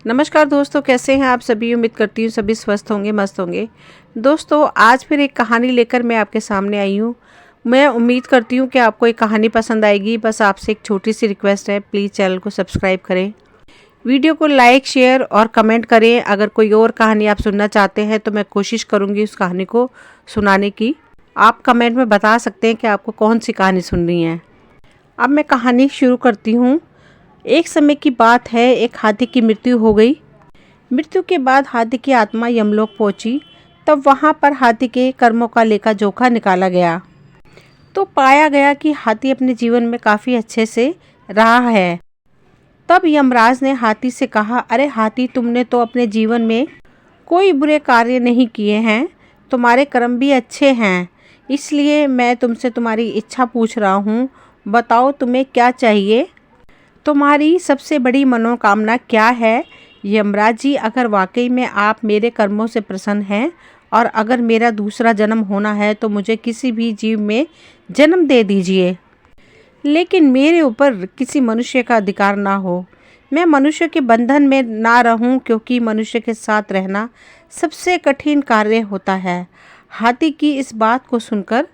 नमस्कार दोस्तों, कैसे हैं आप सभी। उम्मीद करती हूँ सभी स्वस्थ होंगे, मस्त होंगे। दोस्तों, आज फिर एक कहानी लेकर मैं आपके सामने आई हूँ। मैं उम्मीद करती हूँ कि आपको एक कहानी पसंद आएगी। बस आपसे एक छोटी सी रिक्वेस्ट है, प्लीज़ चैनल को सब्सक्राइब करें, वीडियो को लाइक शेयर और कमेंट करें। अगर कोई और कहानी आप सुनना चाहते हैं तो मैं कोशिश करूँगी उस कहानी को सुनाने की। आप कमेंट में बता सकते हैं कि आपको कौन सी कहानी सुननी है। अब मैं कहानी शुरू करती हूँ। एक समय की बात है, एक हाथी की मृत्यु हो गई। मृत्यु के बाद हाथी की आत्मा यमलोक पहुंची। तब वहां पर हाथी के कर्मों का लेखा जोखा निकाला गया तो पाया गया कि हाथी अपने जीवन में काफ़ी अच्छे से रहा है। तब यमराज ने हाथी से कहा, अरे हाथी, तुमने तो अपने जीवन में कोई बुरे कार्य नहीं किए हैं, तुम्हारे कर्म भी अच्छे हैं। इसलिए मैं तुमसे तुम्हारी इच्छा पूछ रहा हूँ। बताओ तुम्हें क्या चाहिए, तुम्हारी सबसे बड़ी मनोकामना क्या है। यमराज जी, अगर वाकई में आप मेरे कर्मों से प्रसन्न हैं और अगर मेरा दूसरा जन्म होना है तो मुझे किसी भी जीव में जन्म दे दीजिए, लेकिन मेरे ऊपर किसी मनुष्य का अधिकार ना हो। मैं मनुष्य के बंधन में ना रहूं, क्योंकि मनुष्य के साथ रहना सबसे कठिन कार्य होता है। हाथी की इस बात को सुनकर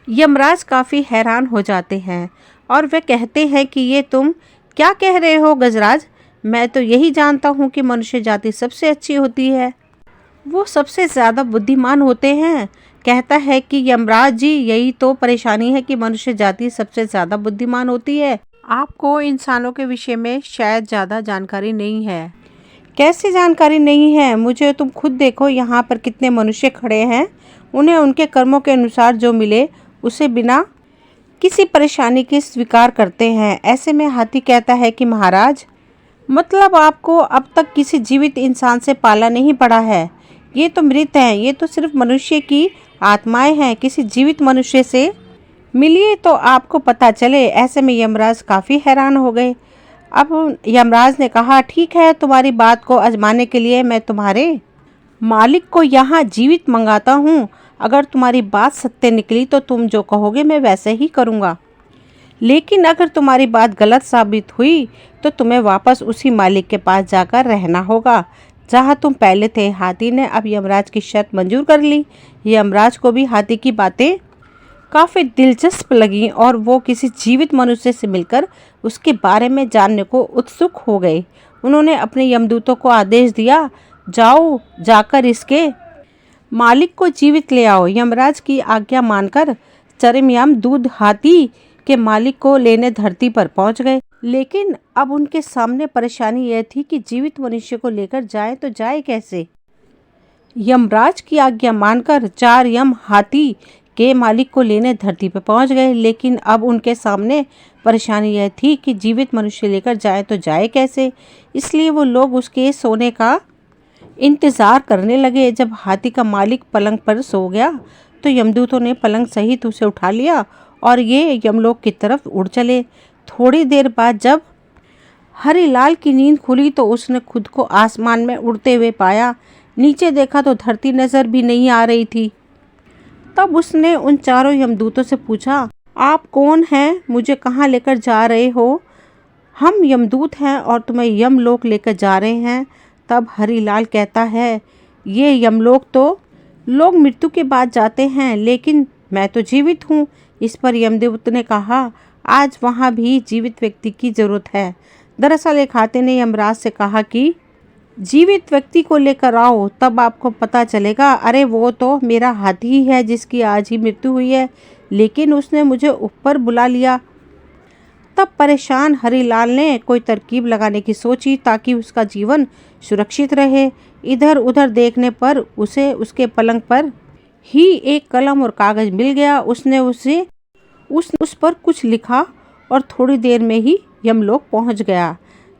यमराज काफ़ी हैरान हो जाते हैं और वे कहते हैं कि ये तुम क्या कह रहे हो गजराज। मैं तो यही जानता हूँ कि मनुष्य जाति सबसे अच्छी होती है, वो सबसे ज़्यादा बुद्धिमान होते हैं। कहता है कि यमराज जी, यही तो परेशानी है कि मनुष्य जाति सबसे ज़्यादा बुद्धिमान होती है। आपको इंसानों के विषय में शायद ज़्यादा जानकारी नहीं है। कैसी जानकारी नहीं है मुझे? तुम खुद देखो, यहाँ पर कितने मनुष्य खड़े हैं। उन्हें उनके कर्मों के अनुसार जो मिले उसे बिना किसी परेशानी के स्वीकार करते हैं। ऐसे में हाथी कहता है कि महाराज, मतलब आपको अब तक किसी जीवित इंसान से पाला नहीं पड़ा है। ये तो मृत हैं, ये तो सिर्फ मनुष्य की आत्माएं हैं। किसी जीवित मनुष्य से मिलिए तो आपको पता चले। ऐसे में यमराज काफ़ी हैरान हो गए। अब यमराज ने कहा, ठीक है, तुम्हारी बात को आजमाने के लिए मैं तुम्हारे मालिक को यहाँ जीवित मंगाता हूँ। अगर तुम्हारी बात सत्य निकली तो तुम जो कहोगे मैं वैसे ही करूँगा, लेकिन अगर तुम्हारी बात गलत साबित हुई तो तुम्हें वापस उसी मालिक के पास जाकर रहना होगा जहाँ तुम पहले थे। हाथी ने अब यमराज की शर्त मंजूर कर ली। यमराज को भी हाथी की बातें काफ़ी दिलचस्प लगी और वो किसी जीवित मनुष्य से मिलकर उसके बारे में जानने को उत्सुक हो गए। उन्होंने अपने यमदूतों को आदेश दिया, जाओ, जाकर इसके मालिक को जीवित ले आओ। यमराज की आज्ञा मानकर चरमयाम दूध हाथी के मालिक को लेने धरती पर पहुंच गए। लेकिन अब उनके सामने परेशानी यह थी कि जीवित मनुष्य को लेकर जाए तो जाए कैसे। यमराज की आज्ञा मानकर चार यम हाथी के मालिक को लेने धरती पर पहुंच गए, लेकिन अब उनके सामने परेशानी यह थी कि जीवित मनुष्य लेकर जाए तो जाए कैसे। इसलिए वो लोग उसके सोने का इंतज़ार करने लगे। जब हाथी का मालिक पलंग पर सो गया तो यमदूतों ने पलंग सहित उसे उठा लिया और ये यमलोक की तरफ उड़ चले। थोड़ी देर बाद जब हरिलाल की नींद खुली तो उसने खुद को आसमान में उड़ते हुए पाया। नीचे देखा तो धरती नजर भी नहीं आ रही थी। तब उसने उन चारों यमदूतों से पूछा, आप कौन हैं, मुझे कहाँ लेकर जा रहे हो। हम यमदूत हैं और तुम्हें यमलोक लेकर जा रहे हैं। तब हरिलाल कहता है, ये यमलोक तो लोग मृत्यु के बाद जाते हैं, लेकिन मैं तो जीवित हूँ। इस पर यमदूत ने कहा, आज वहाँ भी जीवित व्यक्ति की ज़रूरत है। दरअसल एक हाथी ने यमराज से कहा कि जीवित व्यक्ति को लेकर आओ, तब आपको पता चलेगा। अरे वो तो मेरा हाथी ही है जिसकी आज ही मृत्यु हुई है, लेकिन उसने मुझे ऊपर बुला लिया। तब परेशान हरिलाल ने कोई तरकीब लगाने की सोची ताकि उसका जीवन सुरक्षित रहे। इधर उधर देखने पर उसे उसके पलंग पर ही एक कलम और कागज मिल गया। उसने उस पर कुछ लिखा और थोड़ी देर में ही यमलोक पहुंच गया।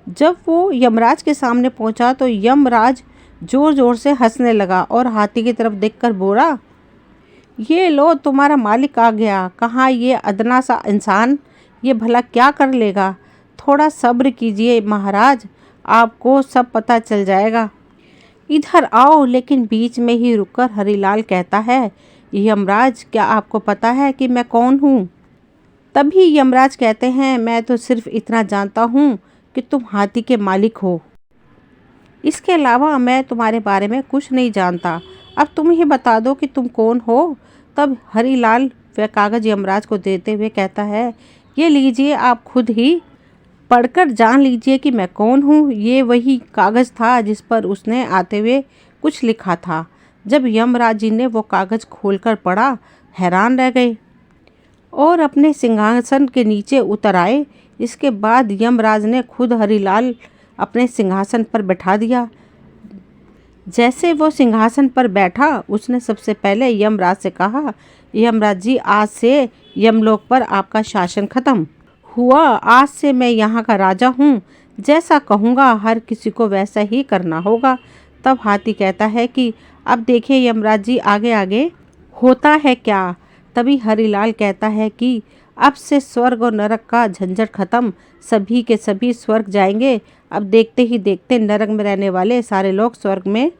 जब वो यमराज के सामने पहुंचा तो यमराज जोर जोर से हंसने लगा और हाथी की तरफ देखकर बोला, ये लो, तुम्हारा मालिक आ गया। कहाँ ये अदना सा इंसान, ये भला क्या कर लेगा। थोड़ा सब्र कीजिए महाराज, आपको सब पता चल जाएगा। इधर आओ। लेकिन बीच में ही रुककर हरिलाल कहता है, यमराज, क्या आपको पता है कि मैं कौन हूँ। तभी यमराज कहते हैं, मैं तो सिर्फ इतना जानता हूँ कि तुम हाथी के मालिक हो। इसके अलावा मैं तुम्हारे बारे में कुछ नहीं जानता। अब तुम ही बता दो कि तुम कौन हो। तब हरिलाल वह कागज़ यमराज को देते हुए कहता है, ये लीजिए, आप खुद ही पढ़कर जान लीजिए कि मैं कौन हूँ। ये वही कागज़ था जिस पर उसने आते हुए कुछ लिखा था। जब यमराज जी ने वो कागज़ खोलकर पढ़ा, हैरान रह गए और अपने सिंहासन के नीचे उतर आए। इसके बाद यमराज ने खुद हरिलाल अपने सिंहासन पर बैठा दिया। जैसे वो सिंहासन पर बैठा, उसने सबसे पहले यमराज से कहा, यमराज जी, आज से यमलोक पर आपका शासन खत्म हुआ। आज से मैं यहाँ का राजा हूँ। जैसा कहूँगा हर किसी को वैसा ही करना होगा। तब हाथी कहता है कि अब देखिए यमराज जी, आगे आगे होता है क्या। तभी हरिलाल कहता है कि अब से स्वर्ग और नरक का झंझट खत्म, सभी के सभी स्वर्ग जाएंगे। अब देखते ही देखते नरक में रहने वाले सारे लोग स्वर्ग में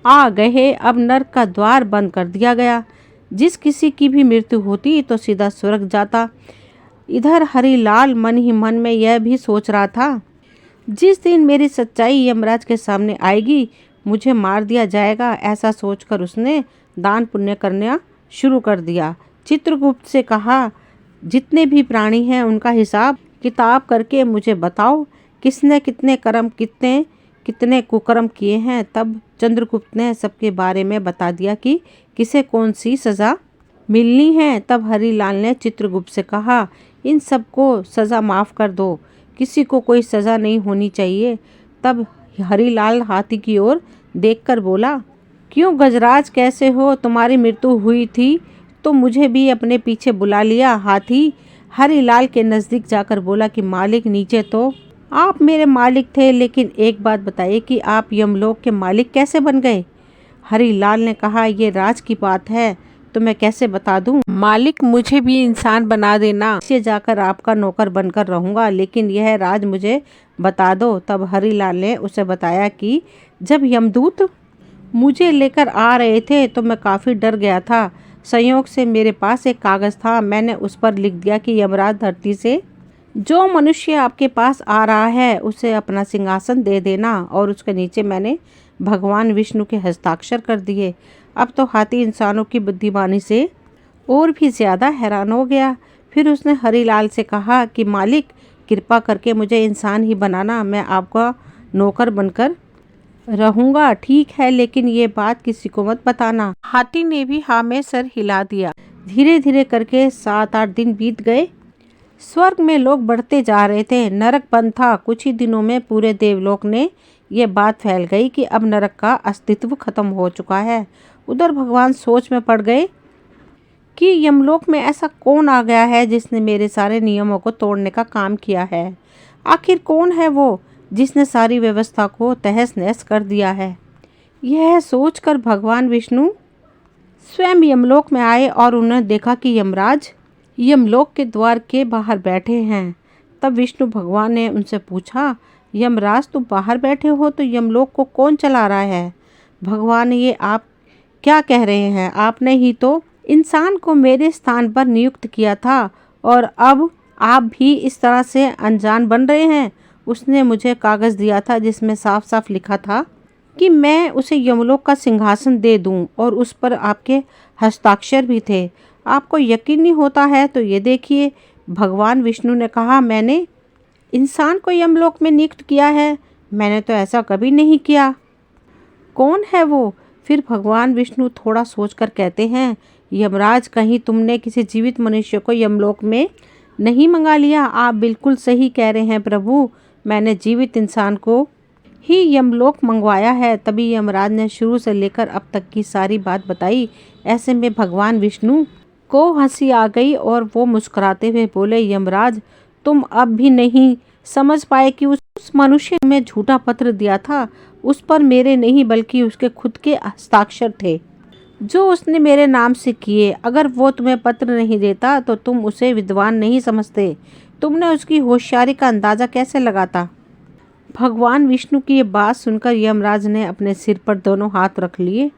आ गए। अब नरक का द्वार बंद कर दिया गया। जिस किसी की भी मृत्यु होती तो सीधा स्वर्ग जाता। इधर हरिलाल मन ही मन में यह भी सोच रहा था, जिस दिन मेरी सच्चाई यमराज के सामने आएगी, मुझे मार दिया जाएगा। ऐसा सोचकर उसने दान पुण्य करना शुरू कर दिया। चित्रगुप्त से कहा, जितने भी प्राणी हैं उनका हिसाब किताब करके मुझे बताओ, किसने कितने कर्म कितने कितने कुकर्म किए हैं। तब चंद्रगुप्त ने सबके बारे में बता दिया कि किसे कौन सी सज़ा मिलनी है। तब हरिलाल ने चित्रगुप्त से कहा, इन सबको सज़ा माफ़ कर दो, किसी को कोई सज़ा नहीं होनी चाहिए। तब हरिलाल हाथी की ओर देखकर बोला, क्यों गजराज, कैसे हो? तुम्हारी मृत्यु हुई थी तो मुझे भी अपने पीछे बुला लिया। हाथी हरिलाल के नज़दीक जाकर बोला कि मालिक, नीचे तो आप मेरे मालिक थे, लेकिन एक बात बताइए कि आप यमलोक के मालिक कैसे बन गए? हरिलाल ने कहा, ये राज की बात है तो मैं कैसे बता दूं। मालिक, मुझे भी इंसान बना देना, से जाकर आपका नौकर बनकर रहूंगा, लेकिन यह राज मुझे बता दो। तब हरिलाल ने उसे बताया कि जब यमदूत मुझे लेकर आ रहे थे तो मैं काफ़ी डर गया था। संयोग से मेरे पास एक कागज़ था, मैंने उस पर लिख दिया कि यमराज धरती से जो मनुष्य आपके पास आ रहा है उसे अपना सिंहासन दे देना, और उसके नीचे मैंने भगवान विष्णु के हस्ताक्षर कर दिए। अब तो हाथी इंसानों की बुद्धिमानी से और भी ज़्यादा हैरान हो गया। फिर उसने हरिलाल से कहा कि मालिक, कृपा करके मुझे इंसान ही बनाना, मैं आपका नौकर बनकर रहूँगा। ठीक है, लेकिन ये बात किसी को मत बताना। हाथी ने भी हाँ में सर हिला दिया। धीरे धीरे करके 7-8 दिन बीत गए। स्वर्ग में लोग बढ़ते जा रहे थे, नरक बंद था। कुछ ही दिनों में पूरे देवलोक ने ये बात फैल गई कि अब नरक का अस्तित्व खत्म हो चुका है। उधर भगवान सोच में पड़ गए कि यमलोक में ऐसा कौन आ गया है जिसने मेरे सारे नियमों को तोड़ने का काम किया है। आखिर कौन है वो जिसने सारी व्यवस्था को तहस नहस कर दिया है। यह सोचकर भगवान विष्णु स्वयं यमलोक में आए और उन्होंने देखा कि यमराज यमलोक के द्वार के बाहर बैठे हैं। तब विष्णु भगवान ने उनसे पूछा, यमराज, तुम बाहर बैठे हो तो यमलोक को कौन चला रहा है? भगवान, ये आप क्या कह रहे हैं? आपने ही तो इंसान को मेरे स्थान पर नियुक्त किया था, और अब आप भी इस तरह से अनजान बन रहे हैं। उसने मुझे कागज़ दिया था जिसमें साफ साफ लिखा था कि मैं उसे यमलोक का सिंहासन दे दूं, और उस पर आपके हस्ताक्षर भी थे। आपको यकीन नहीं होता है तो ये देखिए। भगवान विष्णु ने कहा, मैंने इंसान को यमलोक में नियुक्त किया है? मैंने तो ऐसा कभी नहीं किया। कौन है वो? फिर भगवान विष्णु थोड़ा सोचकर कहते हैं, यमराज, कहीं तुमने किसी जीवित मनुष्य को यमलोक में नहीं मंगा लिया? आप बिल्कुल सही कह रहे हैं प्रभु, मैंने जीवित इंसान को ही यमलोक मंगवाया है। तभी यमराज ने शुरू से लेकर अब तक की सारी बात बताई। ऐसे में भगवान विष्णु को हंसी आ गई और वो मुस्कुराते हुए बोले, यमराज, तुम अब भी नहीं समझ पाए कि उस मनुष्य में झूठा पत्र दिया था, उस पर मेरे नहीं बल्कि उसके खुद के हस्ताक्षर थे जो उसने मेरे नाम से किए। अगर वो तुम्हें पत्र नहीं देता तो तुम उसे विद्वान नहीं समझते। तुमने उसकी होशियारी का अंदाज़ा कैसे लगाता? भगवान विष्णु की ये बात सुनकर यमराज ने अपने सिर पर दोनों हाथ रख लिए।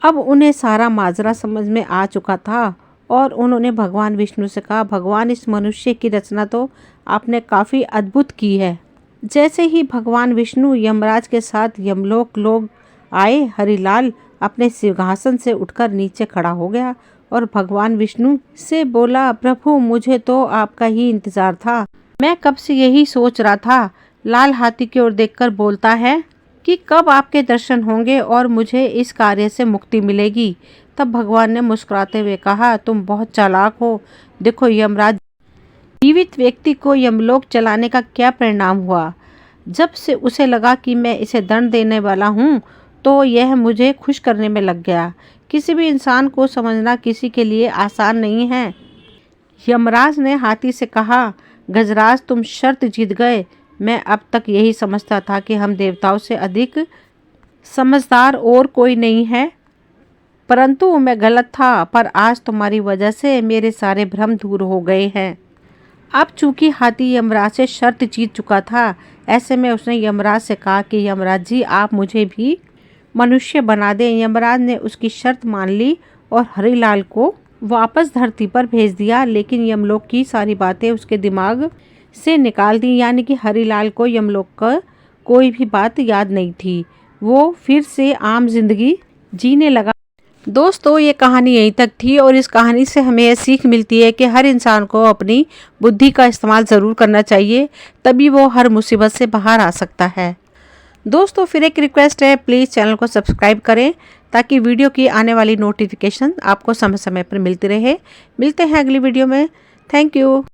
अब उन्हें सारा माजरा समझ में आ चुका था और उन्होंने भगवान विष्णु से कहा, भगवान, इस मनुष्य की रचना तो आपने काफ़ी अद्भुत की है। जैसे ही भगवान विष्णु यमराज के साथ यमलोक लोग आए, हरिलाल अपने सिंहासन से उठकर नीचे खड़ा हो गया और भगवान विष्णु से बोला, प्रभु मुझे तो आपका ही इंतजार था, मैं कब से यही सोच रहा था। लाल हाथी की ओर देखकर बोलता है कि कब आपके दर्शन होंगे और मुझे इस कार्य से मुक्ति मिलेगी। तब भगवान ने मुस्कुराते हुए कहा, तुम बहुत चालाक हो। देखो यमराज, जीवित व्यक्ति को यमलोक चलाने का क्या परिणाम हुआ। जब से उसे लगा कि मैं इसे दंड देने वाला हूँ तो यह मुझे खुश करने में लग गया। किसी भी इंसान को समझना किसी के लिए आसान नहीं है। यमराज ने हाथी से कहा, गजराज तुम शर्त जीत गए। मैं अब तक यही समझता था कि हम देवताओं से अधिक समझदार और कोई नहीं है, परंतु मैं गलत था। पर आज तुम्हारी वजह से मेरे सारे भ्रम दूर हो गए हैं। अब चूंकि हाथी यमराज से शर्त जीत चुका था, ऐसे में उसने यमराज से कहा कि यमराज जी आप मुझे भी मनुष्य बना दें। यमराज ने उसकी शर्त मान ली और हरिलाल को वापस धरती पर भेज दिया, लेकिन यमलोक की सारी बातें उसके दिमाग से निकाल दी। यानी कि हरिलाल को यमलोक का कोई भी बात याद नहीं थी। वो फिर से आम जिंदगी जीने लगा। दोस्तों ये कहानी यहीं तक थी और इस कहानी से हमें यह सीख मिलती है कि हर इंसान को अपनी बुद्धि का इस्तेमाल ज़रूर करना चाहिए, तभी वो हर मुसीबत से बाहर आ सकता है। दोस्तों फिर एक रिक्वेस्ट है, प्लीज़ चैनल को सब्सक्राइब करें ताकि वीडियो की आने वाली नोटिफिकेशन आपको समय समय पर मिलती रहे। मिलते हैं अगली वीडियो में। Thank you.